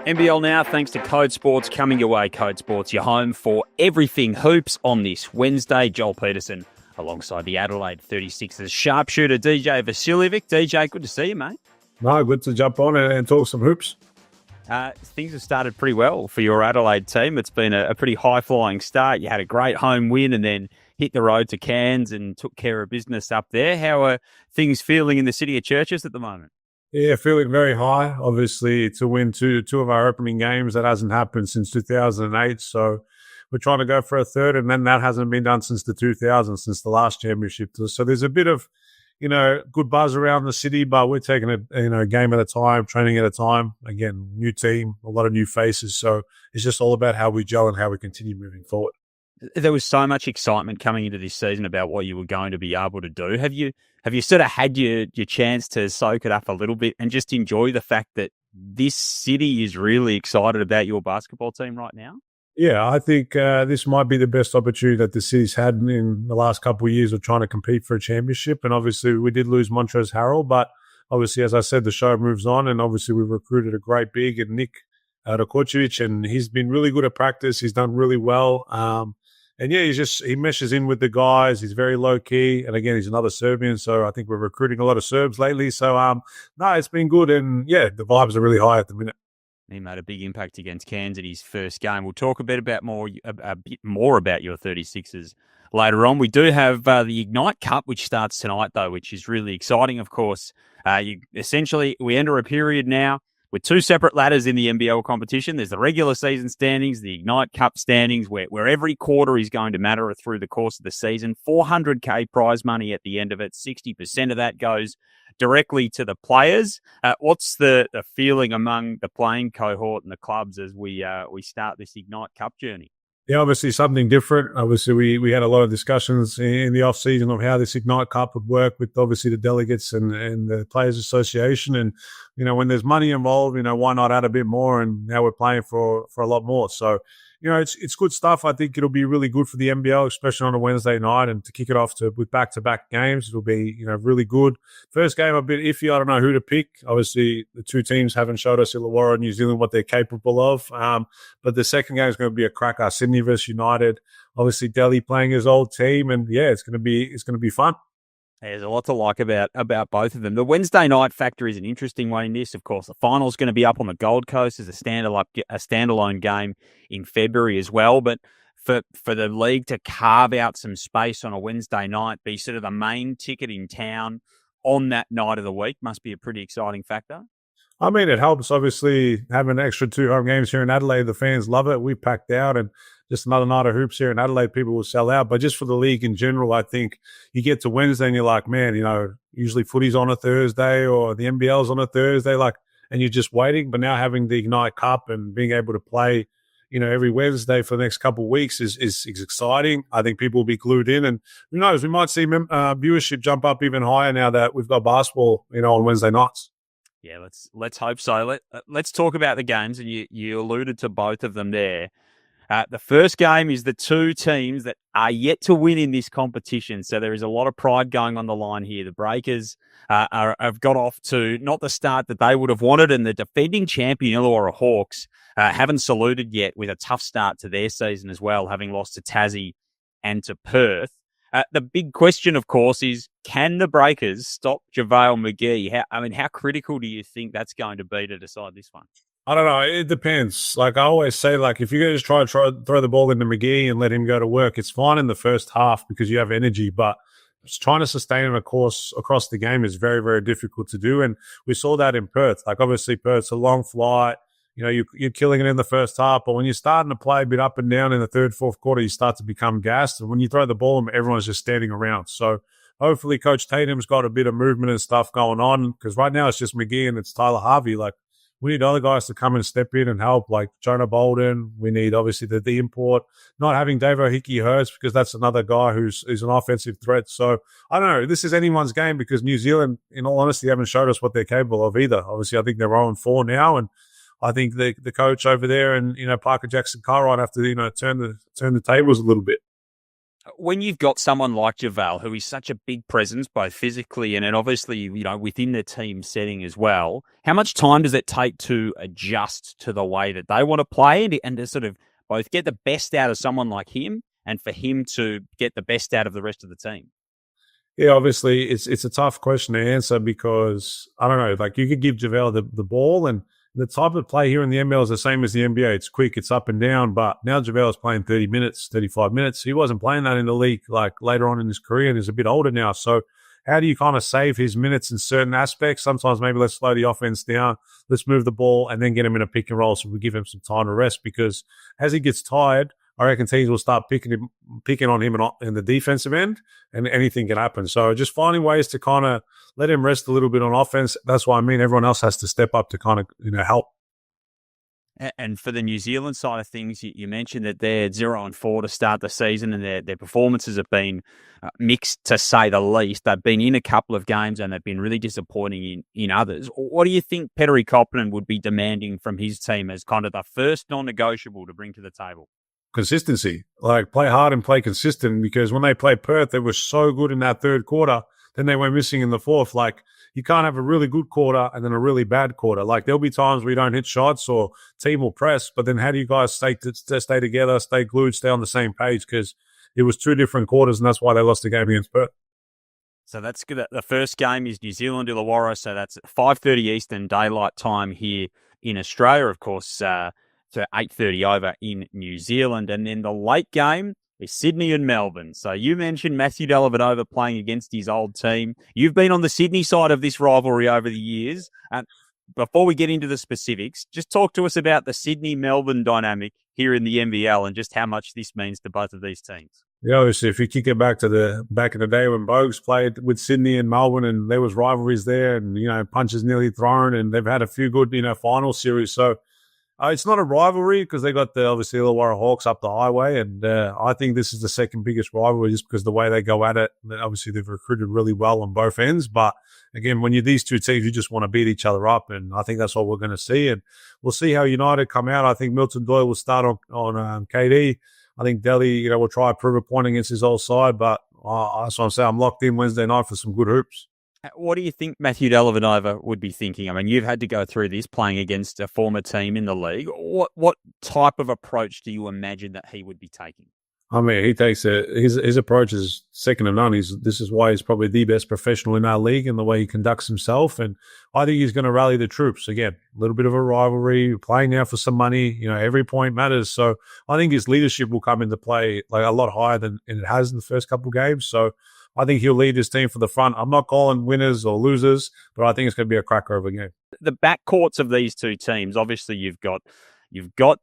NBL Now, thanks to Code Sports, coming your way. Code Sports, your home for everything hoops on this Wednesday. Joel Peterson alongside the Adelaide 36ers sharpshooter DJ Vasiljevic. DJ, good to see you, mate. No, good to jump on and talk some hoops. Things have started pretty well for your Adelaide team. It's been a pretty high-flying start. You had a great home win and then hit the road to Cairns and took care of business up there. How are things feeling in the city of Churches at the moment? Yeah, feeling very high. Obviously, to win two of our opening games, that hasn't happened since 2008. So we're trying to go for a third, and then that hasn't been done since the 2000s, since the last championship. So there's a bit of, good buzz around the city, but we're taking it, a game at a time, training at a time. Again, new team, a lot of new faces. So it's just all about how we gel and how we continue moving forward. There was so much excitement coming into this season about what you were going to be able to do. Have you sort of had your chance to soak it up a little bit and just enjoy the fact that this city is really excited about your basketball team right now? Yeah, I think this might be the best opportunity that the city's had in the last couple of years of trying to compete for a championship. And obviously, we did lose Montrezl Harrell, but obviously, as I said, the show moves on. And obviously, we've recruited a great big and Nick Rakocevic, and he's been really good at practice. He's done really well. And yeah, he meshes in with the guys. He's very low key. And again, he's another Serbian. So I think we're recruiting a lot of Serbs lately. So, no, it's been good. And yeah, the vibes are really high at the minute. He made a big impact against Cairns in his first game. We'll talk a bit more about your 36ers later on. We do have the Ignite Cup, which starts tonight, though, which is really exciting, of course. We enter a period now with two separate ladders in the NBL competition. There's the regular season standings, the Ignite Cup standings, where every quarter is going to matter through the course of the season. $400K prize money at the end of it. 60% of that goes directly to the players. What's the feeling among the playing cohort and the clubs as we start this Ignite Cup journey? Yeah, obviously something different. Obviously, we had a lot of discussions in the off-season of how this Ignite Cup would work with obviously the delegates and the Players Association. And, when there's money involved, why not add a bit more? And now we're playing for a lot more. So, it's good stuff. I think it'll be really good for the NBL, especially on a Wednesday night, and to kick it off with back-to-back games. It'll be, really good. First game a bit iffy. I don't know who to pick. Obviously, the two teams haven't showed us, Illawarra and New Zealand, what they're capable of. But the second game is going to be a cracker. Sydney versus United. Obviously, Delhi playing his old team, and yeah, it's going to be fun. There's a lot to like about both of them. The Wednesday night factor is an interesting one in this. Of course, the final's going to be up on the Gold Coast as a standalone game in February as well. But for the league to carve out some space on a Wednesday night, be sort of the main ticket in town on that night of the week, must be a pretty exciting factor. I mean, it helps, obviously, having an extra 2 home games here in Adelaide. The fans love it. We packed out, and just another night of hoops here in Adelaide, people will sell out. But just for the league in general, I think you get to Wednesday and you're like, man, usually footy's on a Thursday or the NBL's on a Thursday, and you're just waiting. But now having the Ignite Cup and being able to play, every Wednesday for the next couple of weeks is exciting. I think people will be glued in, and who knows, we might see viewership jump up even higher now that we've got basketball, on Wednesday nights. Yeah, let's hope so. Let's talk about the games, and you alluded to both of them there. The first game is the two teams that are yet to win in this competition, so there is a lot of pride going on the line here. The Breakers have got off to not the start that they would have wanted, and the defending champion Illawarra Hawks haven't saluted yet with a tough start to their season as well, having lost to Tassie and to Perth. The big question, of course, is can the Breakers stop JaVale McGee? How critical do you think that's going to be to decide this one? I don't know. It depends. Like I always say, if you're going to just try to throw the ball into McGee and let him go to work, it's fine in the first half because you have energy, but just trying to sustain him across the game is very, very difficult to do. And we saw that in Perth. Obviously, Perth's a long flight. You're killing it in the first half, but when you're starting to play a bit up and down in the third, fourth quarter, you start to become gassed. And when you throw the ball, everyone's just standing around. So hopefully Coach Tatum's got a bit of movement and stuff going on because right now it's just McGee and it's Tyler Harvey. We need other guys to come and step in and help, like Jonah Bolden. We need, obviously, the import. Not having Dave O'Hickey hurts because that's another guy who's an offensive threat. So, I don't know. This is anyone's game because New Zealand, in all honesty, haven't showed us what they're capable of either. Obviously, I think they're 0-4 now, and I think the coach over there and, Parker Jackson-Cartwright have to, turn the tables a little bit. When you've got someone like JaVale, who is such a big presence, both physically and obviously, within the team setting as well, how much time does it take to adjust to the way that they want to play and to sort of both get the best out of someone like him and for him to get the best out of the rest of the team? Yeah, obviously it's a tough question to answer because I don't know. Like you could give JaVale the ball, and the type of play here in the NBL is the same as the NBA. It's quick, it's up and down. But now JaVale is playing 30 minutes, 35 minutes. He wasn't playing that in the league like later on in his career, and he's a bit older now. So how do you kind of save his minutes in certain aspects? Sometimes maybe let's slow the offense down, let's move the ball, and then get him in a pick and roll so we give him some time to rest. Because as he gets tired, I reckon teams will start picking on him in the defensive end, and anything can happen. So just finding ways to kind of let him rest a little bit on offense. That's why I mean everyone else has to step up to kind of help. And for the New Zealand side of things, you mentioned that they're 0-4 to start the season, and their performances have been mixed, to say the least. They've been in a couple of games, and they've been really disappointing in others. What do you think Petteri Koppinen would be demanding from his team as kind of the first non-negotiable to bring to the table? Consistency, like play hard and play consistent, because when they played Perth, they were so good in that third quarter. Then they went missing in the fourth. Like you can't have a really good quarter and then a really bad quarter. Like there'll be times where you don't hit shots or team will press, but then how do you guys stay together, stay glued, stay on the same page? Because it was two different quarters, and that's why they lost the game against Perth. So that's good. The first game is New Zealand Illawarra, so that's 5:30 Eastern Daylight Time here in Australia, of course. To 8:30 over in New Zealand. And then the late game is Sydney and Melbourne. So you mentioned Matthew Dellavedova playing against his old team. You've been on the Sydney side of this rivalry over the years. And before we get into the specifics, just talk to us about the Sydney-Melbourne dynamic here in the NBL and just how much this means to both of these teams. Yeah, obviously, if you kick it back to back in the day when Bogues played with Sydney and Melbourne, and there was rivalries there, and punches nearly thrown, and they've had a few good final series. So it's not a rivalry because they got the obviously Illawarra Hawks up the highway, and I think this is the second biggest rivalry just because the way they go at it. Obviously, they've recruited really well on both ends, but again, when you're these two teams, you just want to beat each other up, and I think that's what we're going to see. And we'll see how United come out. I think Milton Doyle will start on KD. I think Delhi, will try to prove a point against his old side, but that's what I'm saying. I'm locked in Wednesday night for some good hoops. What do you think Matthew Dellavedova would be thinking? I mean, you've had to go through this playing against a former team in the league. What type of approach do you imagine that he would be taking? I mean, he takes his approach is second to none. This is why he's probably the best professional in our league, and the way he conducts himself. And I think he's going to rally the troops. Again, a little bit of a rivalry, playing now for some money. Every point matters. So I think his leadership will come into play like a lot higher than it has in the first couple of games. So I think he'll lead his team for the front. I'm not calling winners or losers, but I think it's going to be a cracker of a game. The backcourts of these two teams, obviously you've got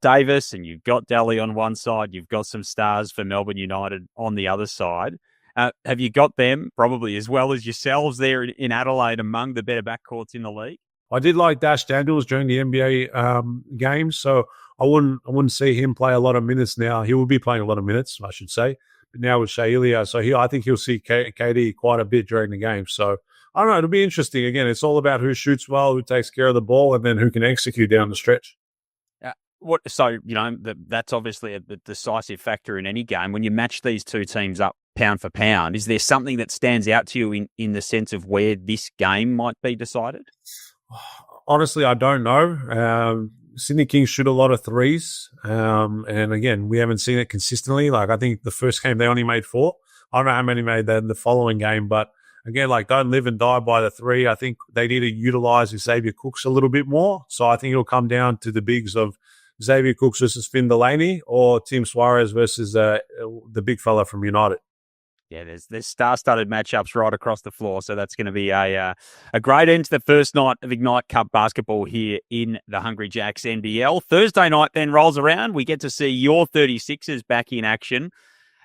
Davis and you've got Daly on one side. You've got some stars for Melbourne United on the other side. Have you got them probably as well as yourselves there in Adelaide among the better backcourts in the league? I did like Dash Daniels during the NBA games, so I wouldn't see him play a lot of minutes now. He will be playing a lot of minutes, I should say. But now with Shea Ilya, so I think he'll see KD quite a bit during the game. So I don't know. It'll be interesting. Again, it's all about who shoots well, who takes care of the ball, and then who can execute down the stretch. That's obviously a decisive factor in any game. When you match these two teams up pound for pound, is there something that stands out to you in the sense of where this game might be decided? Honestly, I don't know. Sydney Kings shoot a lot of threes. And again, we haven't seen it consistently. Like I think the first game they only made 4. I don't know how many made that in the following game, but again, don't live and die by the 3. I think they need to utilize Xavier Cooks a little bit more. So I think it'll come down to the bigs of Xavier Cooks versus Finn Delaney or Tim Suarez versus the big fella from United. Yeah, there's star-studded matchups right across the floor, so that's going to be a great end to the first night of Ignite Cup basketball here in the Hungry Jacks NBL. Thursday night then rolls around. We get to see your 36ers back in action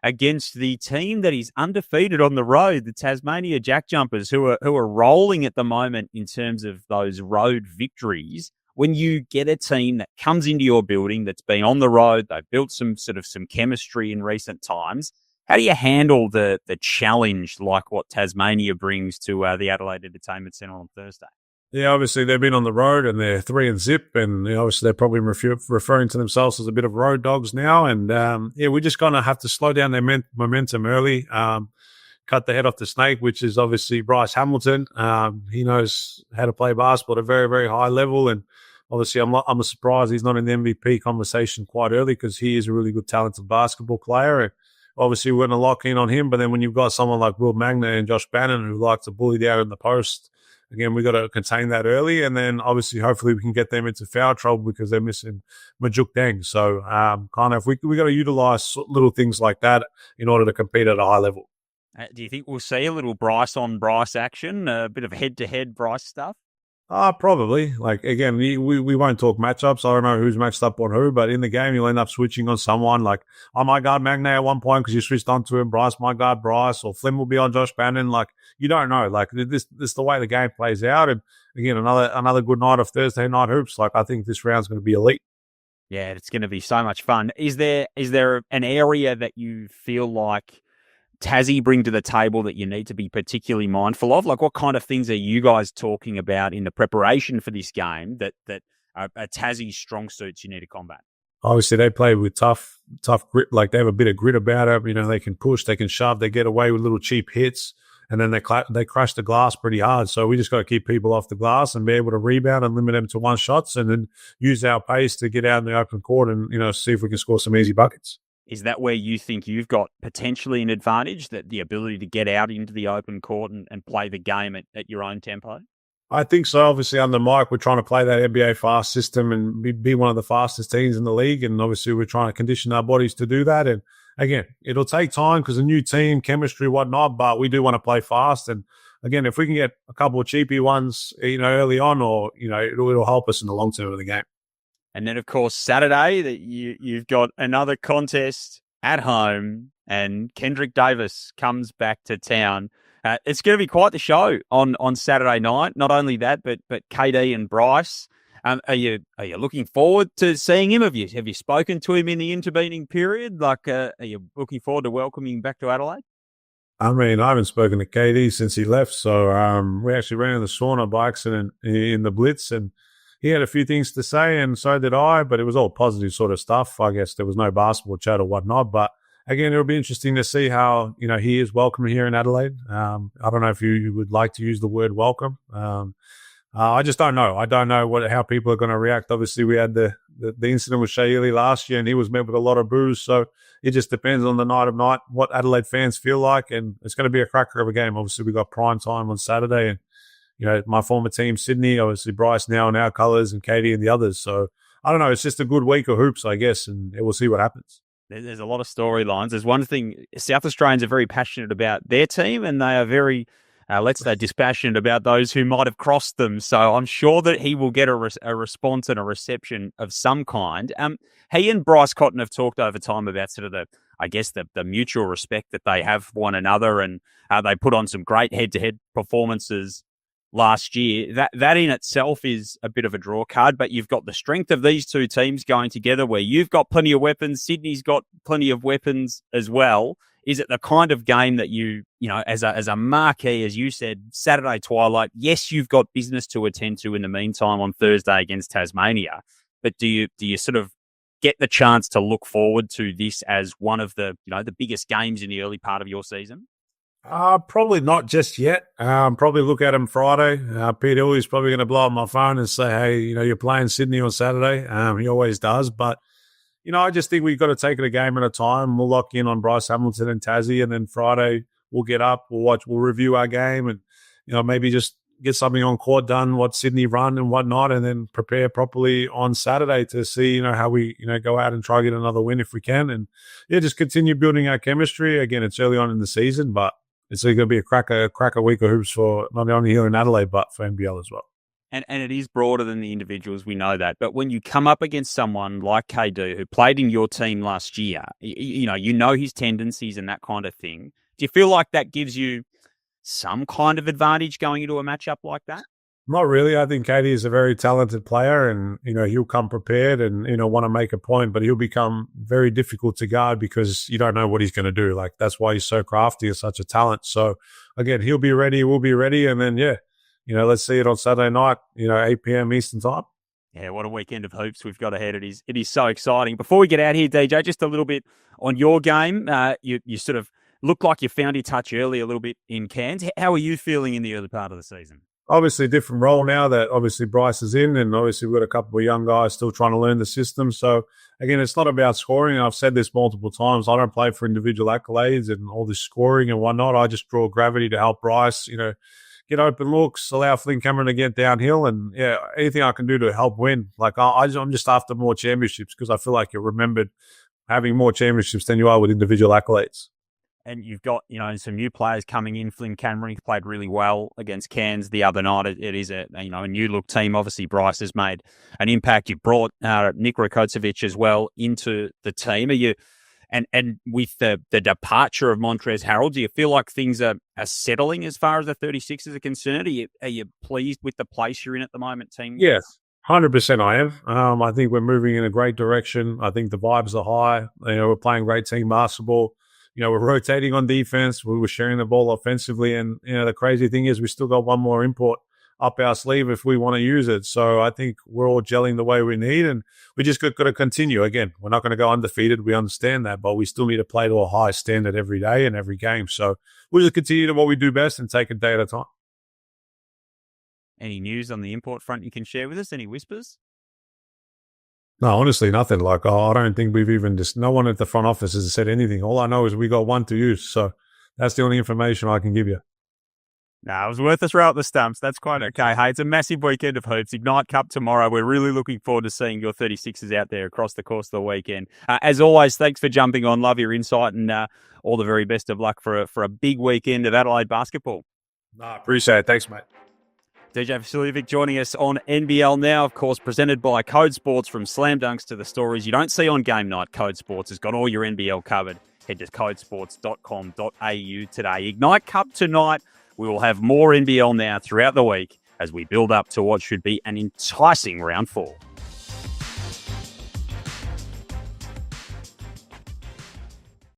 against the team that is undefeated on the road, the Tasmania Jack Jumpers, who are rolling at the moment in terms of those road victories. When you get a team that comes into your building that's been on the road, they've built some chemistry in recent times. How do you handle the challenge like what Tasmania brings to the Adelaide Entertainment Centre on Thursday? Yeah, obviously they've been on the road and they're 3-0, and obviously they're probably referring to themselves as a bit of road dogs now. And yeah, we're just going to have to slow down their momentum early. Cut the head off the snake, which is obviously Bryce Hamilton. He knows how to play basketball at a very, very high level, and obviously I'm surprised he's not in the MVP conversation quite early, because he is a really good, talented basketball player. And obviously we're going to lock in on him. But then when you've got someone like Will Magna and Josh Bannon who like to bully down in the post, again, we've got to contain that early. And then obviously, hopefully we can get them into foul trouble because they're missing Majuk Deng. So kind of we got to utilize little things like that in order to compete at a high level. Do you think we'll see a little Bryce on Bryce action, a bit of head-to-head Bryce stuff? Probably. Like, again, we won't talk matchups. I don't know who's matched up on who, but in the game, you'll end up switching on someone. Like, I might guard Magne at one point because you switched onto him. Bryce might guard Bryce, or Flynn will be on Josh Bannon. Like, you don't know. Like, this is the way the game plays out. And again, another good night of Thursday night hoops. Like, I think this round's going to be elite. Yeah, it's going to be so much fun. Is there an area that you feel like Tassie bring to the table that you need to be particularly mindful of? Like, what kind of things are you guys talking about in the preparation for this game that are Tassie's strong suits you need to combat? Obviously, they play with tough grit. Like, they have a bit of grit about them. They can push, they can shove, they get away with little cheap hits, and then they crash the glass pretty hard. So we just got to keep people off the glass and be able to rebound and limit them to one shots, and then use our pace to get out in the open court and see if we can score some easy buckets. Is that where you think you've got potentially an advantage, that the ability to get out into the open court and play the game at your own tempo? I think so. Obviously, under Mike, we're trying to play that NBA fast system and be one of the fastest teams in the league. And obviously, we're trying to condition our bodies to do that. And again, it'll take time because a new team, chemistry, whatnot, but we do want to play fast. And again, if we can get a couple of cheapy ones, early on, or, it'll help us in the long term of the game. And then, of course, Saturday, that you've got another contest at home, and Kendrick Davis comes back to town. It's going to be quite the show on Saturday night. Not only that, but KD and Bryce. Are you looking forward to seeing him? Have you spoken to him in the intervening period? Like, are you looking forward to welcoming him back to Adelaide? I mean, I haven't spoken to KD since he left. So we actually ran in the sauna by accident in the Blitz, and he had a few things to say, and so did I, but it was all positive sort of stuff. I guess there was no basketball chat or whatnot. But again, it'll be interesting to see how, he is welcome here in Adelaide. I don't know if you would like to use the word welcome. I just don't know. I don't know how people are going to react. Obviously, we had the incident with Shea Ely last year, and he was met with a lot of boos. So it just depends on the night of night, what Adelaide fans feel like. And it's going to be a cracker of a game. Obviously, we got prime time on Saturday, and my former team, Sydney, obviously Bryce now in our colours, and Katie and the others. So I don't know. It's just a good week of hoops, I guess, and we'll see what happens. There's a lot of storylines. There's one thing, South Australians are very passionate about their team, and they are very, let's say, dispassionate about those who might have crossed them. So I'm sure that he will get a response and a reception of some kind. He and Bryce Cotton have talked over time about sort of the mutual respect that they have for one another, and they put on some great head-to-head performances last year. That in itself is a bit of a draw card, but you've got the strength of these two teams going together, where you've got plenty of weapons, Sydney's got plenty of weapons as well. Is it the kind of game that as a marquee, as you said, Saturday twilight, yes, you've got business to attend to in the meantime on Thursday against Tasmania, but do you sort of get the chance to look forward to this as one of the biggest games in the early part of your season? Probably not just yet. Probably look at him Friday. Pete Illy's probably going to blow up my phone and say, hey, you're playing Sydney on Saturday. He always does. But, I just think we've got to take it a game at a time. We'll lock in on Bryce Hamilton and Tassie, and then Friday we'll get up, we'll review our game, and, maybe just get something on court done, what Sydney run and whatnot, and then prepare properly on Saturday to see, how we, go out and try to get another win if we can. And, just continue building our chemistry. Again, it's early on in the season, but it's going to be a cracker week of hoops for not only here in Adelaide, but for NBL as well. And it is broader than the individuals, we know that. But when you come up against someone like KD, who played in your team last year, you know his tendencies and that kind of thing. Do you feel like that gives you some kind of advantage going into a matchup like that? Not really. I think Katie is a very talented player, and he'll come prepared and want to make a point, but he'll become very difficult to guard because you don't know what he's going to do. Like, that's why he's so crafty and such a talent. So again, he'll be ready, we'll be ready, and then let's see it on Saturday night, 8 p.m. Eastern time. Yeah, what a weekend of hoops we've got ahead. It is so exciting. Before we get out here, DJ, just a little bit on your game. You sort of looked like you found your touch early a little bit in Cairns. How are you feeling in the early part of the season? Obviously, a different role now that obviously Bryce is in, and obviously we've got a couple of young guys still trying to learn the system. So, again, it's not about scoring. I've said this multiple times. I don't play for individual accolades and all this scoring and whatnot. I just draw gravity to help Bryce, get open looks, allow Flynn Cameron to get downhill, and anything I can do to help win. Like I'm just after more championships because I feel like you're remembered having more championships than you are with individual accolades. And you've got, some new players coming in. Flynn Cameron played really well against Cairns the other night. It is a new look team. Obviously, Bryce has made an impact. You brought Nick Rakocevic as well into the team. Are you? And with the departure of Montrezl Harrell, do you feel like things are settling as far as the 36ers are concerned? Are you pleased with the place you're in at the moment, team? Yes, 100% I am. I think we're moving in a great direction. I think the vibes are high. We're playing great team basketball. We're rotating on defense. We were sharing the ball offensively. And, the crazy thing is we still got one more import up our sleeve if we want to use it. So I think we're all gelling the way we need, and we just got to continue. Again, we're not going to go undefeated. We understand that, but we still need to play to a high standard every day and every game. So we'll just continue to what we do best and take a day at a time. Any news on the import front you can share with us? Any whispers? No, honestly, nothing. Like, I don't think we've even no one at the front office has said anything. All I know is we got one to use. So that's the only information I can give you. No, it was worth a throw at the stumps. That's quite okay. Hey, it's a massive weekend of hoops. Ignite Cup tomorrow. We're really looking forward to seeing your 36ers out there across the course of the weekend. As always, thanks for jumping on. Love your insight, and all the very best of luck for a big weekend of Adelaide basketball. No, I appreciate it. Thanks, mate. DJ Vasiljevic joining us on NBL Now, of course, presented by Code Sports. From slam dunks to the stories you don't see on game night, Code Sports has got all your NBL covered. Head to codesports.com.au today. Ignite Cup tonight. We will have more NBL Now throughout the week as we build up to what should be an enticing round 4.